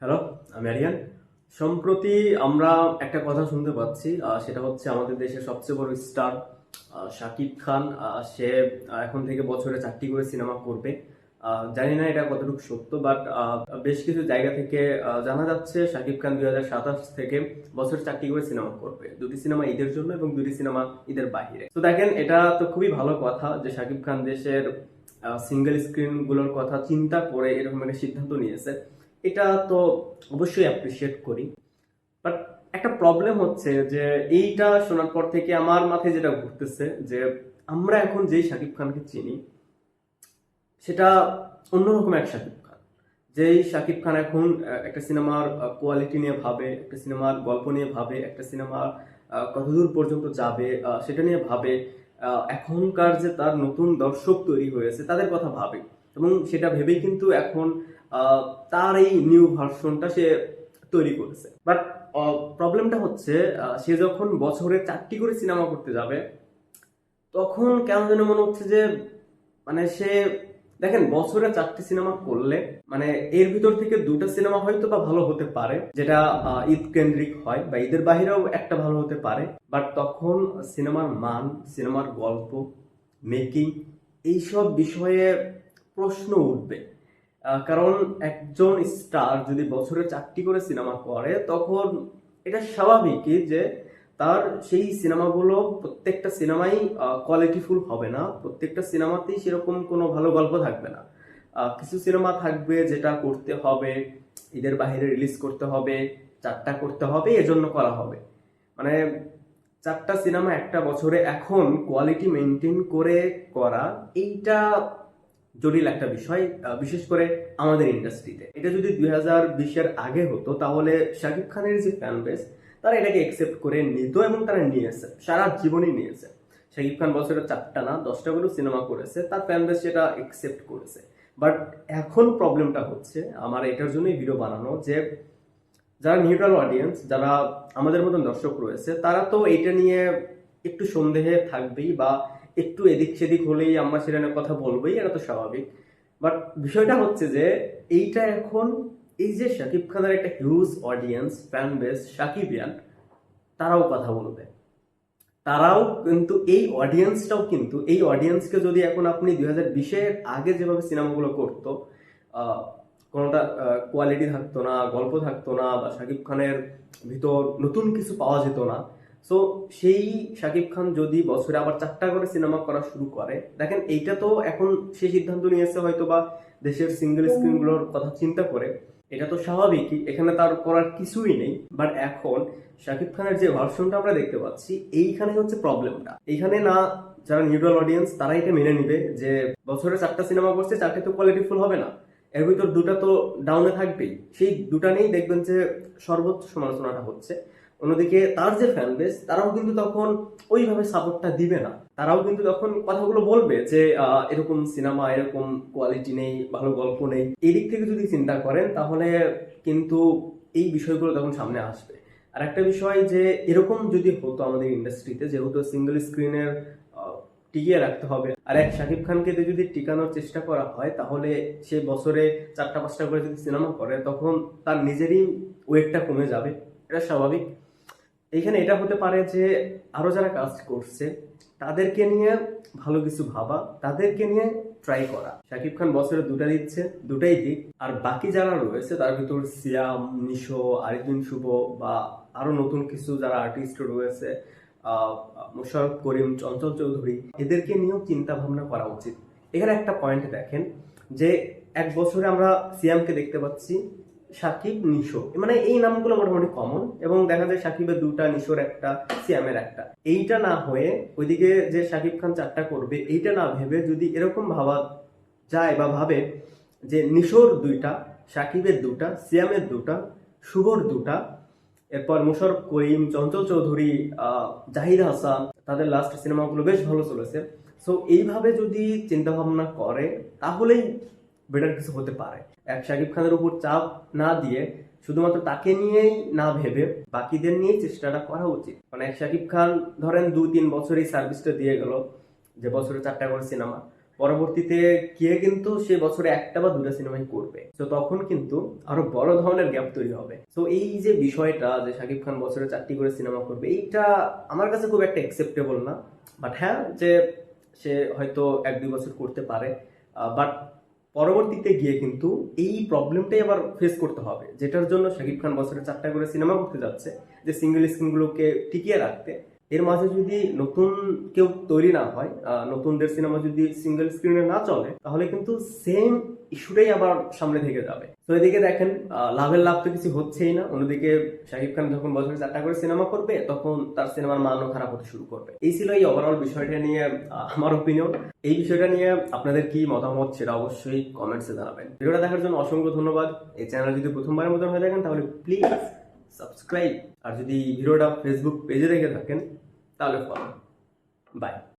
Hello, আমি আরিয়ান। সম্প্রতি আমরা একটা কথা শুনতে পাচ্ছি, সেটা হচ্ছে আমাদের দেশের সবচেয়ে বড় স্টার শাকিব খান। সে এখন থেকে বছরে 4টি করে সিনেমা করবে। জানি না এটা কতটুকু সত্য, বাট বেশ কিছু জায়গা থেকে জানা যাচ্ছে শাকিব খান 2027 থেকে বছরে 4টি করে সিনেমা করবে। 2টি সিনেমা ঈদের জন্য এবং 2টি সিনেমা ঈদের বাইরে। তো দেখেন, এটা তো খুবই ভালো কথা যে শাকিব খান দেশের সিঙ্গেল স্ক্রিন গুলোর কথা চিন্তা করে এরকম একটা সিদ্ধান্ত নিয়েছে। এটা তো অবশ্যই অ্যাপ্রিসিয়েট করি, বাট একটা প্রবলেম হচ্ছে যে এইটা শোনার পর থেকে আমার মাথায় যেটা ঘুরতেছে যে আমরা এখন যেই শাকিব খানকে চিনি সেটা অন্যরকম এক শাকিব খান। যেই শাকিব খান এখন একটা সিনেমার কোয়ালিটি নিয়ে ভাবে, একটা সিনেমার গল্প নিয়ে ভাবে, একটা সিনেমার কতদূর পর্যন্ত যাবে সেটা নিয়ে ভাবে। এখনকার যে তার নতুন দর্শক তৈরি হয়েছে তাদের কথা ভাবে, এবং সেটা ভেবেই কিন্তু এখন তার এই নিউ ভার্সনটা সে তৈরি করেছে। বাট প্রবলেমটা হচ্ছে সে যখন বছরে 4টি করে সিনেমা করতে যাবে তখন কেন যেন মনে হচ্ছে যে মানে সে, দেখেন, বছরে 4টি সিনেমা করলে মানে এর ভিতর থেকে 2টা সিনেমা হয়তো বা ভালো হতে পারে, যেটা ঈদ কেন্দ্রিক হয়, বা ঈদের বাহিরেও একটা ভালো হতে পারে। বাট তখন সিনেমার মান, সিনেমার গল্প, মেকিং, এইসব বিষয়ে প্রশ্ন উঠবে। কারণ একজন স্টার যদি বছরে 4টি করে সিনেমা করে তখন এটা স্বাভাবিকই যে তার সেই সিনেমাগুলো প্রত্যেকটা সিনেমাই কোয়ালিটিফুল হবে না, প্রত্যেকটা সিনেমাতেই সেরকম কোনো ভালো গল্প থাকবে না। কিছু সিনেমা থাকবে যেটা করতে হবে, ঈদের বাইরে রিলিজ করতে হবে, 4টা করতে হবে, এজন্য করা হবে। মানে 4টা সিনেমা একটা বছরে এখন কোয়ালিটি মেনটেন করে করা, এইটা জটিল একটা বিষয়, বিশেষ করে আমাদের ইন্ডাস্ট্রিতে। এটা যদি 2020-এর আগে হতো তাহলে শাকিব খানের যে ফ্যান বেস তারা এটাকে একসেপ্ট করে নিত, এবং তারা নিয়েছে, সারা জীবনই নিয়েছে। শাকিব খান বছরে 4টা না 10টা করে সিনেমা করেছে, তার ফ্যান বেস সেটা একসেপ্ট করেছে। বাট এখন প্রবলেমটা হচ্ছে, আমার এটার জন্যই ভিডিও বানানো, যে যারা নিউট্রাল অডিয়েন্স, যারা আমাদের মতন দর্শক রয়েছে, তারা তো এটা নিয়ে একটু সন্দেহে থাকবেই, বা একটু এদিক সেদিক হলেই আমরা সেটা নিয়ে কথা বলবোই, এটা তো স্বাভাবিক। বাট বিষয়টা হচ্ছে যে এইটা এখন, এই যে শাকিব খানের একটা হিউজ অডিয়েন্স, ফ্যান বেস, শাকিবিয়ান, তারাও কথা বলবে। তারাও কিন্তু, এই অডিয়েন্সটাও কিন্তু, এই অডিয়েন্সকে যদি এখন আপনি 2020-এর আগে যেভাবে সিনেমাগুলো করতো, কোনোটা কোয়ালিটি থাকতো না, গল্প থাকতো না, বা শাকিব খানের ভিতর নতুন কিছু পাওয়া যেত না। সো সেই শাকিব খান যদি বছরে আবার 4টা করে সিনেমা করা শুরু করে, দেখেন এইটা তো এখন সে সিদ্ধান্ত নিয়েছে হয়তো বা দেশের সিঙ্গেল স্ক্রিনগুলোর কথা চিন্তা করে। এটা তো স্বাভাবিকই, এখানে তার করার কিছুই নেই। বাট এখন শাকিব খানের যে ভার্সনটা আমরা দেখতে পাচ্ছি, এইখানে হচ্ছে প্রবলেমটা। এইখানে না, যারা নিউট্রাল অডিয়েন্স তারা এটা মেনে নিবে যে বছরে 4টা সিনেমা করছে, 4টে তো কোয়ালিটিফুল হবে না, এর ভিতর 2টা তো ডাউনে থাকবেই, সেই 2টা নিয়েই দেখবেন যে সর্বোচ্চ সমালোচনাটা হচ্ছে। অন্যদিকে তার যে ফ্যান বেস তারাও কিন্তু তখন ওইভাবে সাপোর্টটা দিবে না, তারাও কিন্তু তখন কথাগুলো বলবে যে এরকম সিনেমা, এরকম কোয়ালিটি নেই, ভালো গল্প নেই। এই দিক থেকে যদি চিন্তা করেন তাহলে কিন্তু এই বিষয়গুলো তখন সামনে আসবে। আর একটা বিষয় যে এরকম যদি হতো আমাদের ইন্ডাস্ট্রিতে, যেহেতু সিঙ্গেল স্ক্রিনের টিকিয়ে রাখতে হবে, আর এক শাকিব খানকে যদি টিকানোর চেষ্টা করা হয় তাহলে সে বছরে 4টা 5টা করে যদি সিনেমা করে তখন তার নিজেরই ওয়েটটা কমে যাবে, এটা স্বাভাবিক। এইখানে এটা হতে পারে যে আরো যারা কাজ করছে তাদেরকে নিয়ে ভালো কিছু ভাবা, তাদেরকে নিয়ে ট্রাই করা। শাকিব খান বছরে 2টা দিচ্ছে, 2টাই দিক। আর বাকি যারা রয়েছে তার ভিতর সিয়াম, নিশো, আরিফিন শুভ, বা আরো নতুন কিছু যারা আর্টিস্ট রয়েছে, মোশাররফ করিম, চঞ্চল চৌধুরী, এদেরকে নিয়েও চিন্তা ভাবনা করা উচিত। এখানে একটা পয়েন্ট দেখেন যে এক বছরে আমরা সিয়ামকে দেখতে পাচ্ছি, সাকিব, নিশো, মানে এই নামগুলো মোটামুটি কমন, এবং দেখা যায় সাকিবের 2টা, নিশোর একটা, সিয়ামের একটা। এইটা না হয়ে ওইদিকে যে সাকিব খান 4টা করবে এইটা না ভেবে যদি এরকম ভাবা যায়, বা ভাবে যে নিশোর 2টা, সাকিবের 2টা, সিয়ামের 2টা, শুভর 2টা, এরপর মোশাররফ করিম, চঞ্চল চৌধুরী, জাহিদ হাসান, তাদের লাস্ট সিনেমাগুলো বেশ ভালো চলেছে। সো এইভাবে যদি চিন্তা ভাবনা করে তাহলেই বেটার কিছু হতে পারে। এক শাকিব খানের উপর চাপ না দিয়ে শুধুমাত্র তাকে নিয়েই না ভেবে বাকিদের নিয়েই চেষ্টাটা করা উচিত। এক শাকিব খান ধরেন 2-3 বছর এই সার্ভিসটা দিয়ে গেল, যে বছরে 4টা করে সিনেমা, পরবর্তীতে গিয়ে কিন্তু সে বছরে একটা বা দুটা সিনেমাই করবে, তো তখন কিন্তু আরো বড় ধরনের গ্যাপ তৈরি হবে। তো এই যে বিষয়টা যে শাকিব খান বছরে 4টি করে সিনেমা করবে, এইটা আমার কাছে খুব একটা অ্যাকসেপ্টেবল না। বাট হ্যাঁ, যে সে হয়তো 1-2 বছর করতে পারে, বাট পরবর্তীতে গিয়ে কিন্তু এই প্রবলেমটাই আবার ফেস করতে হবে, যেটার জন্য শাকিব খান বছরে 4টা করে সিনেমা করতে যাচ্ছে, যে সিঙ্গেল স্ক্রিনগুলোকে টিকিয়ে রাখতে। এর মাঝে যদি নতুন কেউ তৈরি না হয়, নতুনদের সিনেমা যদি সিঙ্গেল স্ক্রিনে না চলে, তাহলে কিন্তু সেম ইস্যুটাই আবার সামনে থেকে যাবে। তো এদিকে দেখেন, লাভের লাভ তো কিছু হচ্ছেই না, অন্যদিকে শাকিব খান যখন বছরে 4টা করে সিনেমা করবে, তখন তার সিনেমার মানও খারাপ হতে শুরু করবে। এই ছিল এই ওভারঅল বিষয়টা নিয়ে আমার ওপিনিয়ন। এই বিষয়টা নিয়ে আপনাদের কি মতামত সেটা অবশ্যই কমেন্টসে জানাবেন। ভিডিওটা দেখার জন্য অসংখ্য ধন্যবাদ। এই চ্যানেল যদি প্রথমবারের মতো হয়ে থাকেন তাহলে প্লিজ সাবস্ক্রাইব, আর যদি ভিডিওটা ফেসবুক পেজে দেখে থাকেন তাহলে ফলো। বাই।